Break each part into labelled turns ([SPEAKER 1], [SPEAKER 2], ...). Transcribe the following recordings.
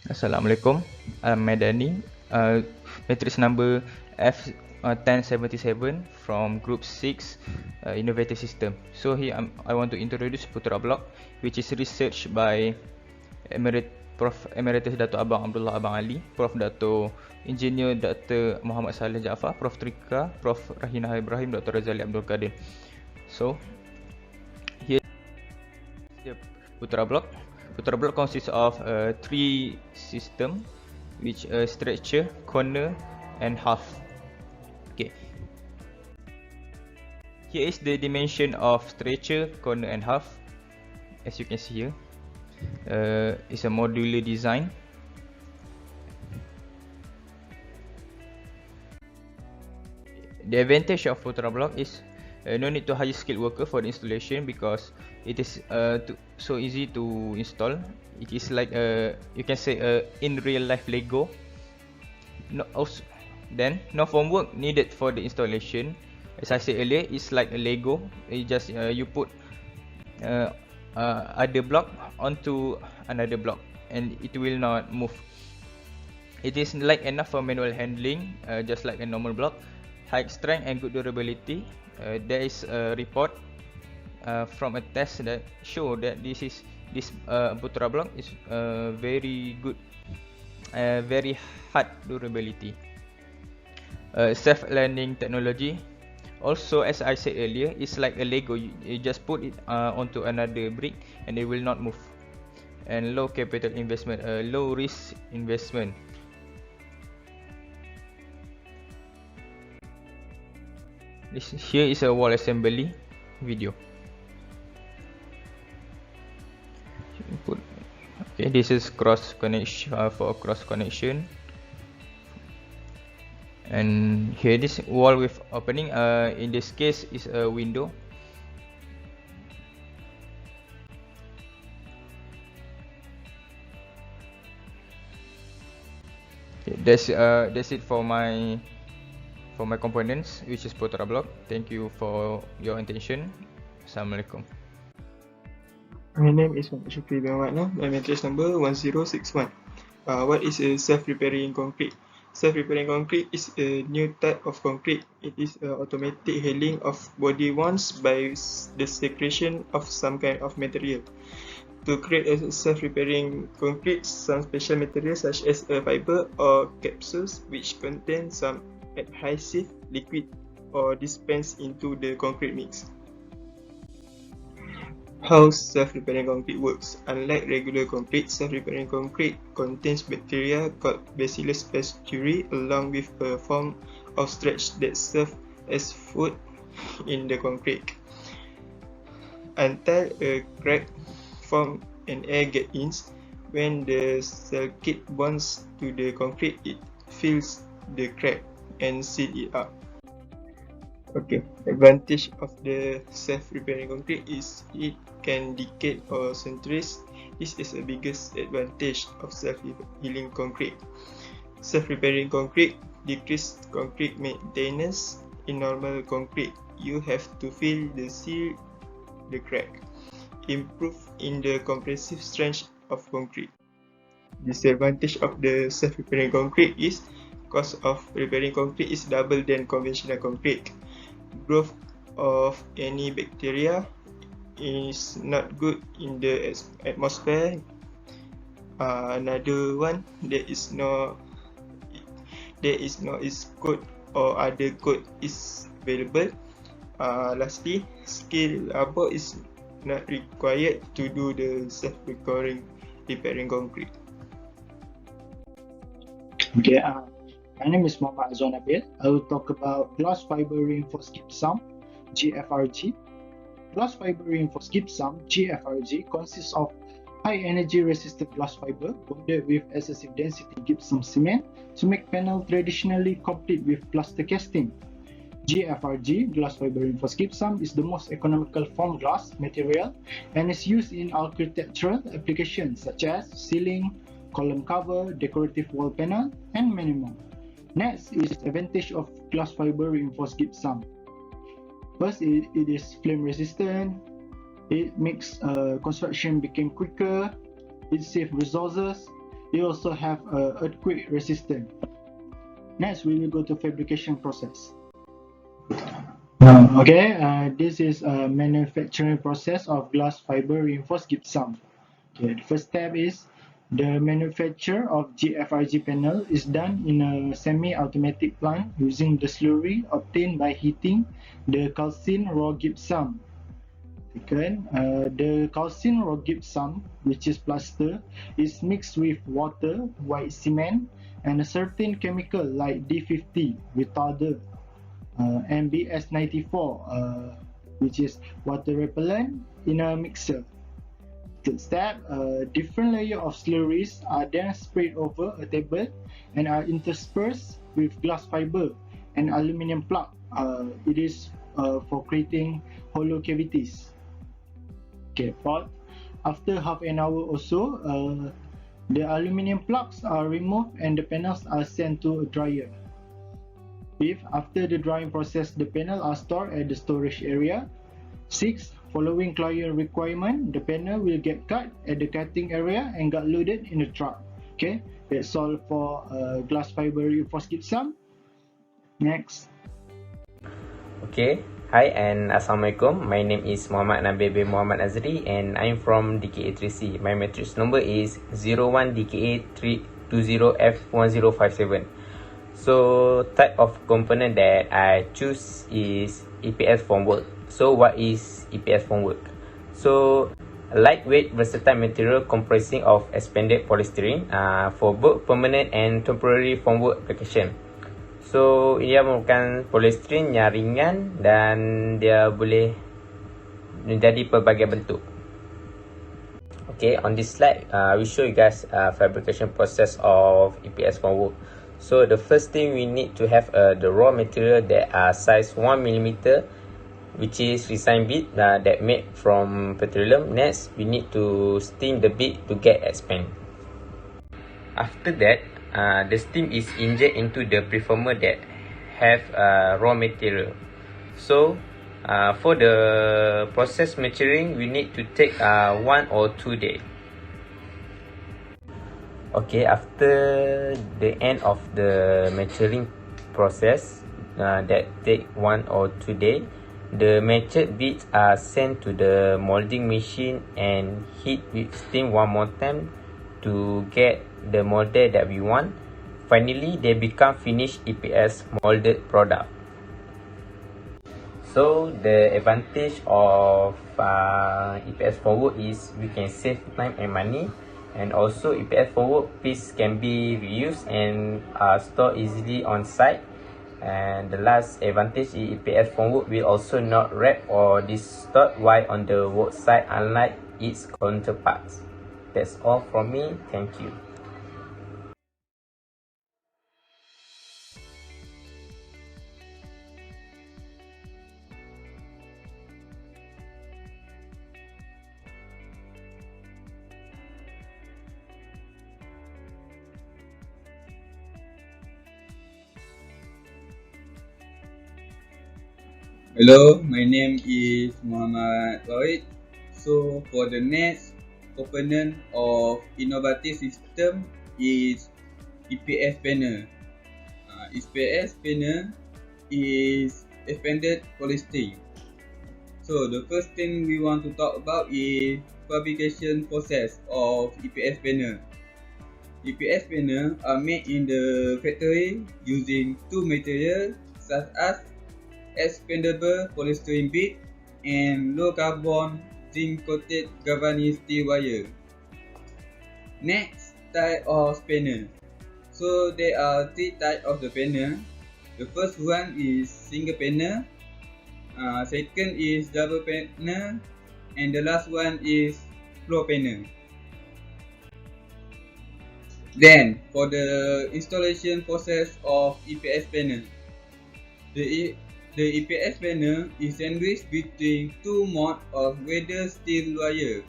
[SPEAKER 1] Assalamualaikum. I'm Medani. Matrix number F1077 from Group 6, Innovative System. So here I want to introduce Putra Block, which is researched by Prof. Emeritus Dato' Abang Abdullah Abang Ali, Prof. Dato' Engineer Dr. Muhammad Saleh Jaafar, Prof. Trika, Prof. Rahina Ibrahim, Dr. Razali Abdul Qadir. So here is the Putra Block. Putra Block consists of three systems, which structure, corner and half. Okay. Here is the dimension of structure, corner and half. As you can see here, it's a modular design. The advantage of Putra Block is no need to hire skilled worker for the installation because it is so easy to install. It is like you can say in real life Lego. Then no formwork needed for the installation. As I said earlier, it's like a Lego. It just you put other block onto another block and it will not move. It is like enough for manual handling, just like a normal block. High strength and good durability. There is a report from a test that show that this Putra block is very good, very hard durability. Self-learning technology. Also, as I said earlier, it's like a Lego. You just put it onto another brick and it will not move. And low capital investment, low risk investment. Here is a wall assembly video. Okay, this is cross connection for cross connection. And here this wall with opening. In this case is a window. Okay, that's it for my components, which is Putra block. Thank you for your attention. Assalamualaikum.
[SPEAKER 2] My name is Shukri bin Wadna. My matrix number 1061. What is a self-repairing concrete? Self-repairing concrete is a new type of concrete. It is automatic healing of body wounds by the secretion of some kind of material. To create a self-repairing concrete, some special materials such as a fiber or capsules which contain some adhesive liquid or dispense into the concrete mix. How self-repairing concrete works. Unlike regular concrete, self-repairing concrete contains bacteria called Bacillus pasteuris along with a form of starch that serves as food in the concrete. Until a crack forms and air gets in, when the silicate bonds to the concrete, it fills the crack and seals it up. Okay, advantage of the self-repairing concrete is it can decay or centuries. This is the biggest advantage of self-healing concrete. Self-repairing concrete decrease concrete maintenance. In normal concrete, you have to seal the crack. Improve in the compressive strength of concrete. Disadvantage of the self-repairing concrete is cost of repairing concrete is double than conventional concrete. Growth of any bacteria is not good in the atmosphere. Another one, there is no code or other code is available. Lastly, skilled labor is not required to do the repairing concrete.
[SPEAKER 3] Okay, my name is Muhammad Azwan Nabil. I will talk about glass fiber reinforced gypsum, GFRG. Glass fiber reinforced gypsum, GFRG, consists of high energy resistant glass fiber bonded with excessive density gypsum cement to make panel traditionally complete with plaster casting. GFRG, glass fiber reinforced gypsum, is the most economical foam glass material and is used in architectural applications such as ceiling, column cover, decorative wall panel, and many more. Next is advantage of glass fiber reinforced gypsum. First, it is flame resistant. It makes construction become quicker. It saves resources. They also have earthquake resistant. Next, we will go to fabrication process. This is a manufacturing process of glass fiber reinforced gypsum. Okay, the first step is the manufacture of GFRG panel is done in a semi-automatic plant using the slurry obtained by heating the calcined raw gypsum. Second, the calcined raw gypsum, which is plaster, is mixed with water, white cement, and a certain chemical like D50 retarder, and BS94, which is water repellent, in a mixer. Third step, different layers of slurries are then spread over a table and are interspersed with glass fiber and aluminium plug. It is for creating hollow cavities. Okay, fourth, after half an hour or so, the aluminium plugs are removed and the panels are sent to a dryer. Fifth, after the drying process, the panels are stored at the storage area. Sixth, following client requirement, the panel will get cut at the cutting area and got loaded in the truck. Okay, that's all for glass fiber reinforced gypsum. Next.
[SPEAKER 4] Okay, hi and Assalamualaikum. My name is Muhammad Nabil bin Muhammad Azri and I'm from DKA3C. My matrix number is 01DKA320F1057. So type of component that I choose is EPS formwork. So what is EPS formwork? So a lightweight versatile material comprising of expanded polystyrene for both permanent and temporary formwork application. So ia merupakan polystyrene yang ringan dan dia boleh menjadi pelbagai bentuk. Okay, on this slide, we show you guys fabrication process of EPS formwork. So the first thing we need to have the raw material that are size 1mm, which is resin bead that made from petroleum. Next, we need to steam the bead to get expand. After that, the steam is injected into the preformer that have raw material. So for the process maturing, we need to take 1 or 2 days. Okay, after the end of the maturing process that take 1 or 2 days, the matured beads are sent to the molding machine and heat with steam one more time to get the model that we want. Finally, they become finished EPS molded product. So the advantage of EPS formwork is we can save time and money, and also EPS formwork piece can be reused and stored easily on site. And the last advantage is EPS formwork will also not wrap or distort while on the work site, unlike its counterparts. That's all from me. Thank you.
[SPEAKER 5] Hello, my name is Muhammad Wahid. So for the next component of innovative system is EPS panel. EPS panel is expanded polystyrene. So the first thing we want to talk about is fabrication process of EPS panel. EPS panel are made in the factory using two materials such as expandable polystyrene bead and low carbon zinc coated galvanized steel wire. Next, type of panel. So there are three types of the panel. The first one is single panel, second is double panel, and the last one is floor panel. Then for the installation process of EPS panel, the EPS panel is sandwiched between two modes of weathered steel wire.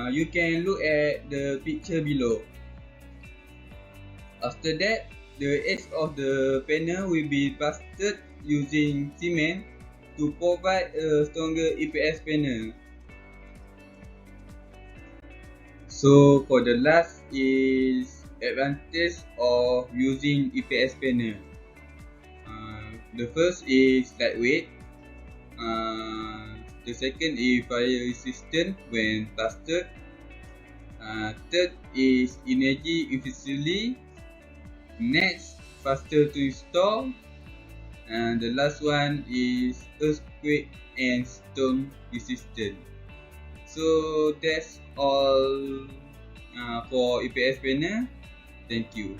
[SPEAKER 5] You can look at the picture below. After that, the edge of the panel will be plastered using cement to provide a stronger EPS panel. So for the last is advantage of using EPS panel. The first is lightweight. The second is fire resistant when plastered. Third is energy efficiently. Next, faster to install. And the last one is earthquake and storm resistant. So that's all for EPS panel. Thank you.